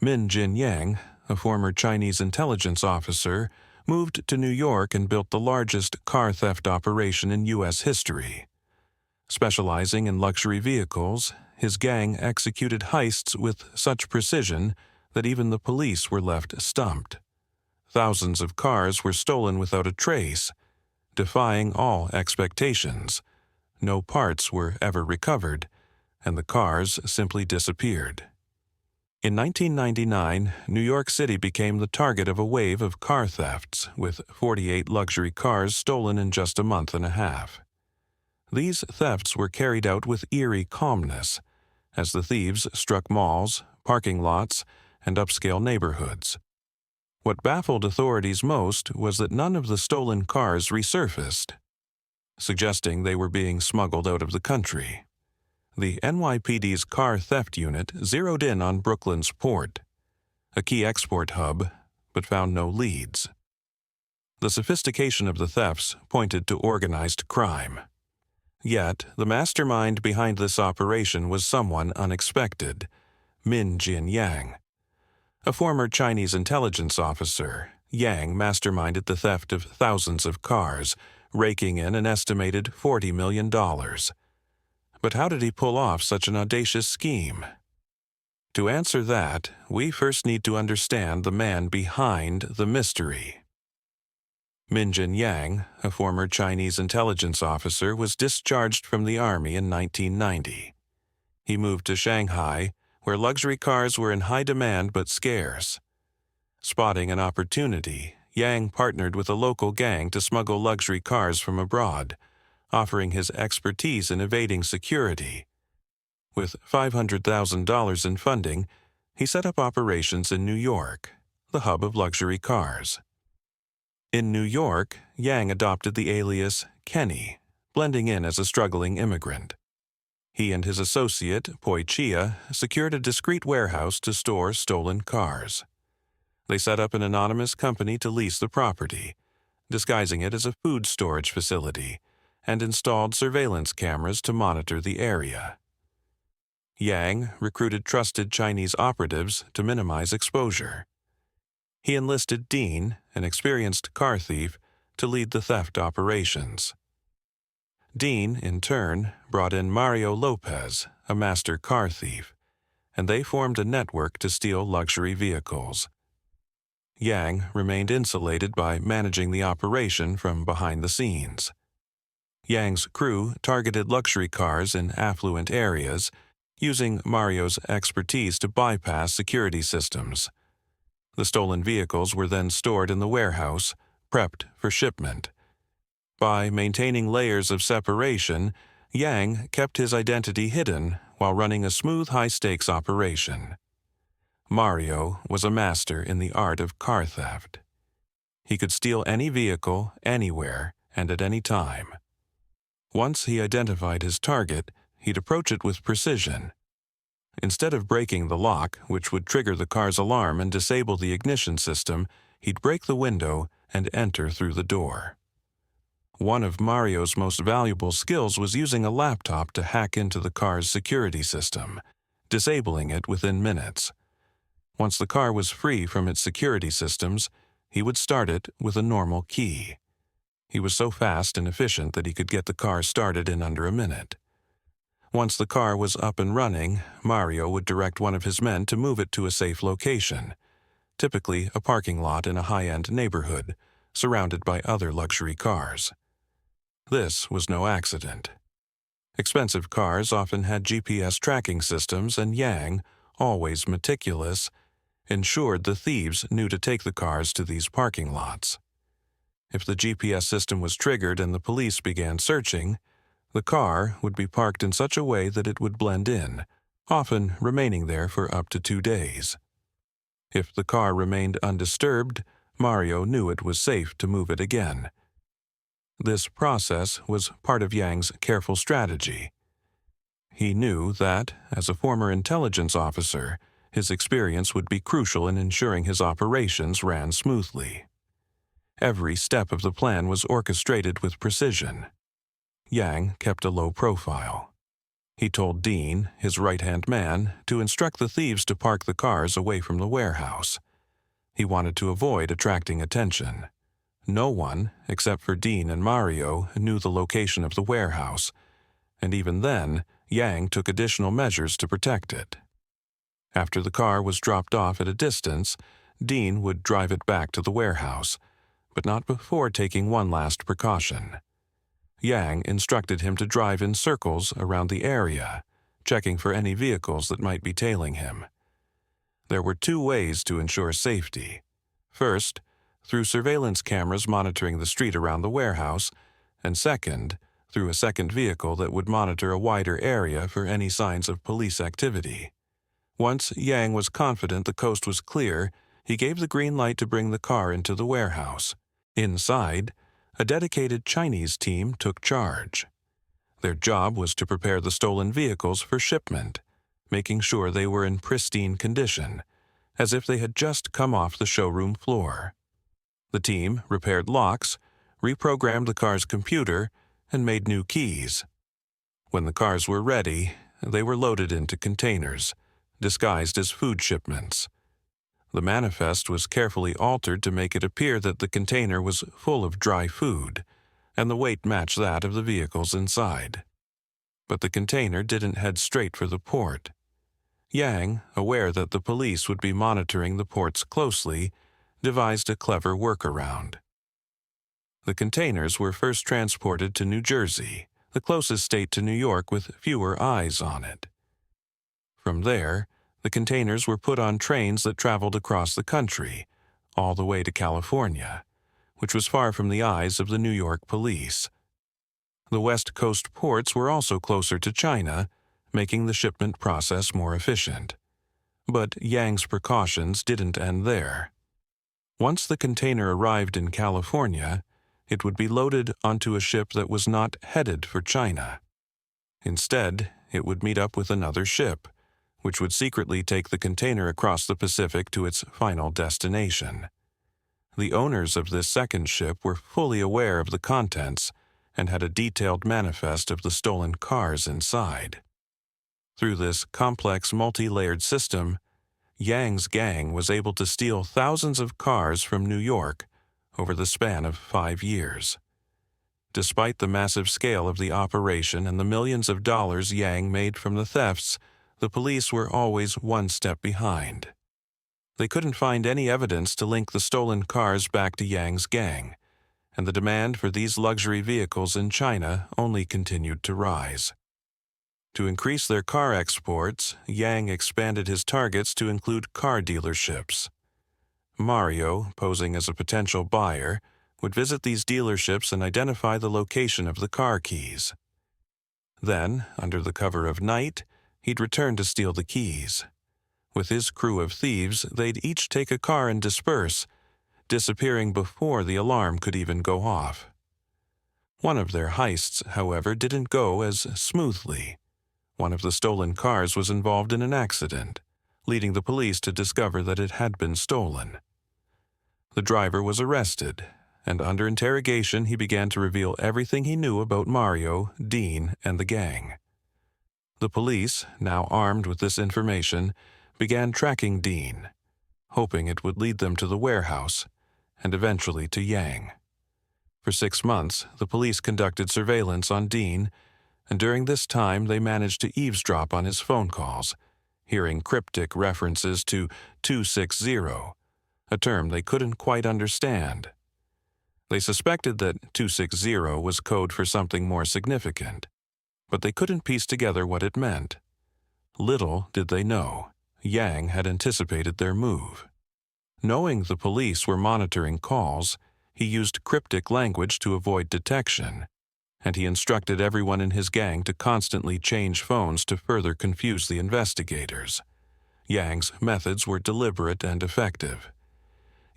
Min Jin Yang, a former Chinese intelligence officer, moved to New York and built the largest car theft operation in U.S. history. Specializing in luxury vehicles, his gang executed heists with such precision that even the police were left stumped. Thousands of cars were stolen without a trace, defying all expectations. No parts were ever recovered, and the cars simply disappeared. In 1999, New York City became the target of a wave of car thefts, with 48 luxury cars stolen in just a month and a half. These thefts were carried out with eerie calmness, as the thieves struck malls, parking lots, and upscale neighborhoods. What baffled authorities most was that none of the stolen cars resurfaced, suggesting they were being smuggled out of the country. The NYPD's car theft unit zeroed in on Brooklyn's port, a key export hub, but found no leads. The sophistication of the thefts pointed to organized crime. Yet, the mastermind behind this operation was someone unexpected: Min Jin Yang. A former Chinese intelligence officer, Yang masterminded the theft of thousands of cars, raking in an estimated $40 million. But how did he pull off such an audacious scheme? To answer that, we first need to understand the man behind the mystery. Min Jin Yang, a former Chinese intelligence officer, was discharged from the army in 1990. He moved to Shanghai, where luxury cars were in high demand but scarce. Spotting an opportunity, Yang partnered with a local gang to smuggle luxury cars from abroad, offering his expertise in evading security. With $500,000 in funding, he set up operations in New York, the hub of luxury cars. In New York, Yang adopted the alias Kenny, blending in as a struggling immigrant. He and his associate, Poi Chia, secured a discreet warehouse to store stolen cars. They set up an anonymous company to lease the property, disguising it as a food storage facility, and installed surveillance cameras to monitor the area. Yang recruited trusted Chinese operatives to minimize exposure. He enlisted Dean, an experienced car thief, to lead the theft operations. Dean, in turn, brought in Mario Lopez, a master car thief, and they formed a network to steal luxury vehicles. Yang remained insulated by managing the operation from behind the scenes. Yang's crew targeted luxury cars in affluent areas, using Mario's expertise to bypass security systems. The stolen vehicles were then stored in the warehouse, prepped for shipment. By maintaining layers of separation, Yang kept his identity hidden while running a smooth high-stakes operation. Mario was a master in the art of car theft. He could steal any vehicle, anywhere, and at any time. Once he identified his target, he'd approach it with precision. Instead of breaking the lock, which would trigger the car's alarm and disable the ignition system, he'd break the window and enter through the door. One of Mario's most valuable skills was using a laptop to hack into the car's security system, disabling it within minutes. Once the car was free from its security systems, he would start it with a normal key. He was so fast and efficient that he could get the car started in under a minute. Once the car was up and running, Mario would direct one of his men to move it to a safe location, typically a parking lot in a high-end neighborhood, surrounded by other luxury cars. This was no accident. Expensive cars often had GPS tracking systems, and Yang, always meticulous, ensured the thieves knew to take the cars to these parking lots. If the GPS system was triggered and the police began searching, the car would be parked in such a way that it would blend in, often remaining there for up to 2 days. If the car remained undisturbed, Mario knew it was safe to move it again. This process was part of Yang's careful strategy. He knew that, as a former intelligence officer, his experience would be crucial in ensuring his operations ran smoothly. Every step of the plan was orchestrated with precision. Yang kept a low profile. He told Dean, his right-hand man, to instruct the thieves to park the cars away from the warehouse. He wanted to avoid attracting attention. No one, except for Dean and Mario, knew the location of the warehouse, and even then, Yang took additional measures to protect it. After the car was dropped off at a distance, Dean would drive it back to the warehouse, but not before taking one last precaution. Yang instructed him to drive in circles around the area, checking for any vehicles that might be tailing him. There were two ways to ensure safety. First, through surveillance cameras monitoring the street around the warehouse, and second, through a second vehicle that would monitor a wider area for any signs of police activity. Once Yang was confident the coast was clear, he gave the green light to bring the car into the warehouse. Inside, a dedicated Chinese team took charge. Their job was to prepare the stolen vehicles for shipment, making sure they were in pristine condition, as if they had just come off the showroom floor. The team repaired locks, reprogrammed the car's computer, and made new keys. When the cars were ready, they were loaded into containers, disguised as food shipments. The manifest was carefully altered to make it appear that the container was full of dry food, and the weight matched that of the vehicles inside. But the container didn't head straight for the port. Yang, aware that the police would be monitoring the ports closely, devised a clever workaround. The containers were first transported to New Jersey, the closest state to New York with fewer eyes on it. From there, the containers were put on trains that traveled across the country, all the way to California, which was far from the eyes of the New York police. The West Coast ports were also closer to China, making the shipment process more efficient. But Yang's precautions didn't end there. Once the container arrived in California, it would be loaded onto a ship that was not headed for China. Instead, it would meet up with another ship, which would secretly take the container across the Pacific to its final destination. The owners of this second ship were fully aware of the contents and had a detailed manifest of the stolen cars inside. Through this complex multi-layered system, Yang's gang was able to steal thousands of cars from New York over the span of 5 years. Despite the massive scale of the operation and the millions of dollars Yang made from the thefts, the police were always one step behind. They couldn't find any evidence to link the stolen cars back to Yang's gang, and the demand for these luxury vehicles in China only continued to rise. To increase their car exports, Yang expanded his targets to include car dealerships. Mario, posing as a potential buyer, would visit these dealerships and identify the location of the car keys. Then, under the cover of night, he'd return to steal the keys. With his crew of thieves, they'd each take a car and disperse, disappearing before the alarm could even go off. One of their heists, however, didn't go as smoothly. One of the stolen cars was involved in an accident, leading the police to discover that it had been stolen. The driver was arrested, and under interrogation he began to reveal everything he knew about Mario, Dean, and the gang. The police, now armed with this information, began tracking Dean, hoping it would lead them to the warehouse, and eventually to Yang. For 6 months, the police conducted surveillance on Dean, and during this time they managed to eavesdrop on his phone calls, hearing cryptic references to 260, a term they couldn't quite understand. They suspected that 260 was code for something more significant, but they couldn't piece together what it meant. Little did they know, Yang had anticipated their move. Knowing the police were monitoring calls, he used cryptic language to avoid detection, and he instructed everyone in his gang to constantly change phones to further confuse the investigators. Yang's methods were deliberate and effective.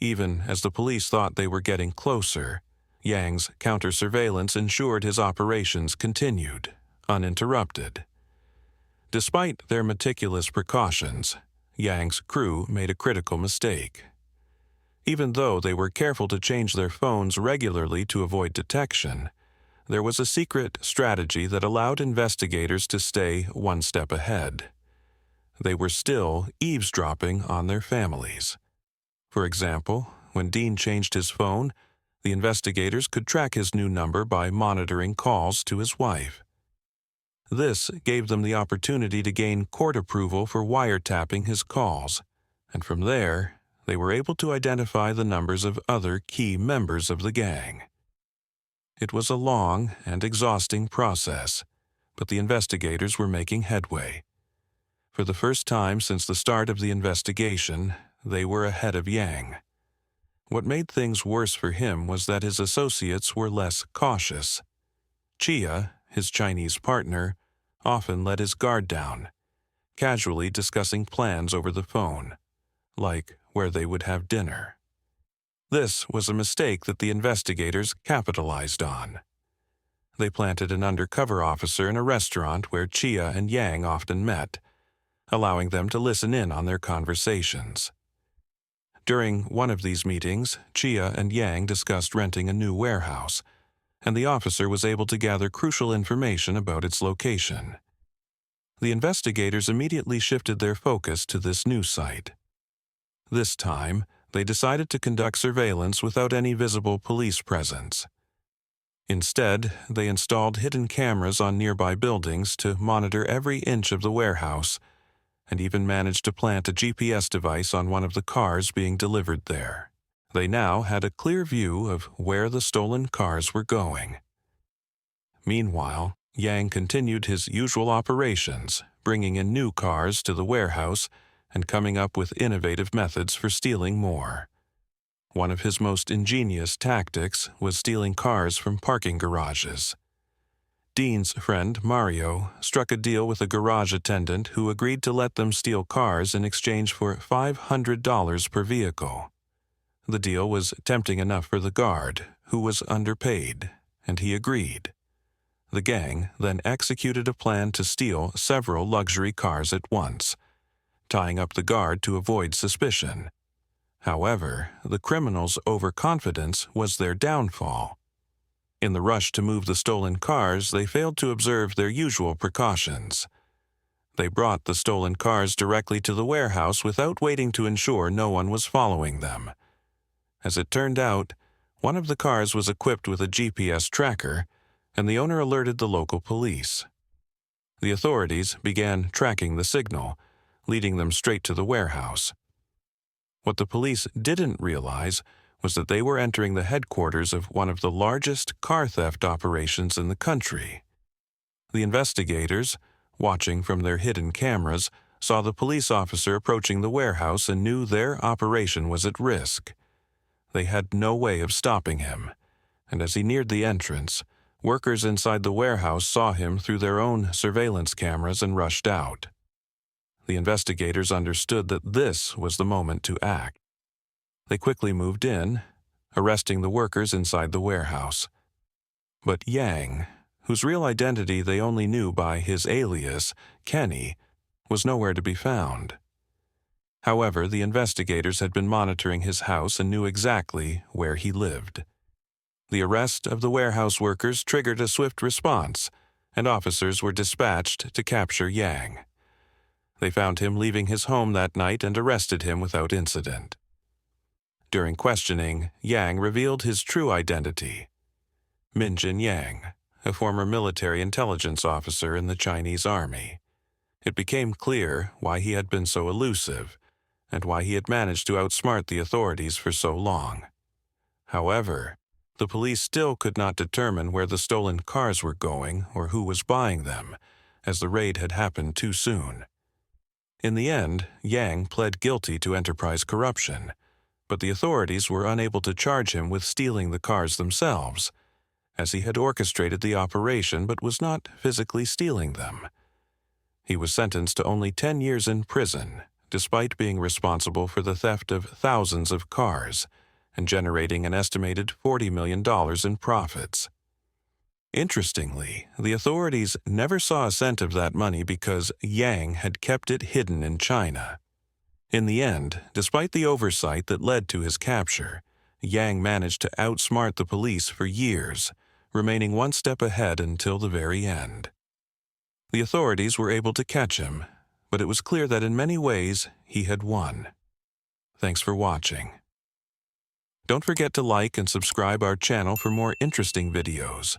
Even as the police thought they were getting closer, Yang's counter-surveillance ensured his operations continued, uninterrupted. Despite their meticulous precautions, Yang's crew made a critical mistake. Even though they were careful to change their phones regularly to avoid detection, there was a secret strategy that allowed investigators to stay one step ahead. They were still eavesdropping on their families. For example, when Dean changed his phone, the investigators could track his new number by monitoring calls to his wife. This gave them the opportunity to gain court approval for wiretapping his calls, and from there, they were able to identify the numbers of other key members of the gang. It was a long and exhausting process, but the investigators were making headway. For the first time since the start of the investigation, they were ahead of Yang. What made things worse for him was that his associates were less cautious. Chia, his Chinese partner, often let his guard down, casually discussing plans over the phone, like where they would have dinner. This was a mistake that the investigators capitalized on. They planted an undercover officer in a restaurant where Chia and Yang often met, allowing them to listen in on their conversations. During one of these meetings, Chia and Yang discussed renting a new warehouse, and the officer was able to gather crucial information about its location. The investigators immediately shifted their focus to this new site. This time, they decided to conduct surveillance without any visible police presence. Instead, they installed hidden cameras on nearby buildings to monitor every inch of the warehouse, and even managed to plant a GPS device on one of the cars being delivered there. They now had a clear view of where the stolen cars were going. Meanwhile, Yang continued his usual operations, bringing in new cars to the warehouse and coming up with innovative methods for stealing more. One of his most ingenious tactics was stealing cars from parking garages. Dean's friend, Mario, struck a deal with a garage attendant who agreed to let them steal cars in exchange for $500 per vehicle. The deal was tempting enough for the guard, who was underpaid, and he agreed. The gang then executed a plan to steal several luxury cars at once, tying up the guard to avoid suspicion. However, the criminals' overconfidence was their downfall. In the rush to move the stolen cars, they failed to observe their usual precautions. They brought the stolen cars directly to the warehouse without waiting to ensure no one was following them. As it turned out, one of the cars was equipped with a GPS tracker, and the owner alerted the local police. The authorities began tracking the signal, leading them straight to the warehouse. What the police didn't realize was that they were entering the headquarters of one of the largest car theft operations in the country. The investigators, watching from their hidden cameras, saw the police officer approaching the warehouse and knew their operation was at risk. They had no way of stopping him, and as he neared the entrance, workers inside the warehouse saw him through their own surveillance cameras and rushed out. The investigators understood that this was the moment to act. They quickly moved in, arresting the workers inside the warehouse. But Yang, whose real identity they only knew by his alias, Kenny, was nowhere to be found. However, the investigators had been monitoring his house and knew exactly where he lived. The arrest of the warehouse workers triggered a swift response, and officers were dispatched to capture Yang. They found him leaving his home that night and arrested him without incident. During questioning, Yang revealed his true identity. Min Jin Yang, a former military intelligence officer in the Chinese army. It became clear why he had been so elusive, and why he had managed to outsmart the authorities for so long. However, the police still could not determine where the stolen cars were going or who was buying them, as the raid had happened too soon. In the end, Yang pled guilty to enterprise corruption, but the authorities were unable to charge him with stealing the cars themselves, as he had orchestrated the operation but was not physically stealing them. He was sentenced to only 10 years in prison, despite being responsible for the theft of thousands of cars and generating an estimated $40 million in profits. Interestingly, the authorities never saw a cent of that money because Yang had kept it hidden in China. In the end, despite the oversight that led to his capture, Yang managed to outsmart the police for years, remaining one step ahead until the very end. The authorities were able to catch him, but it was clear that in many ways he had won. Thanks for watching. Don't forget to like and subscribe our channel for more interesting videos.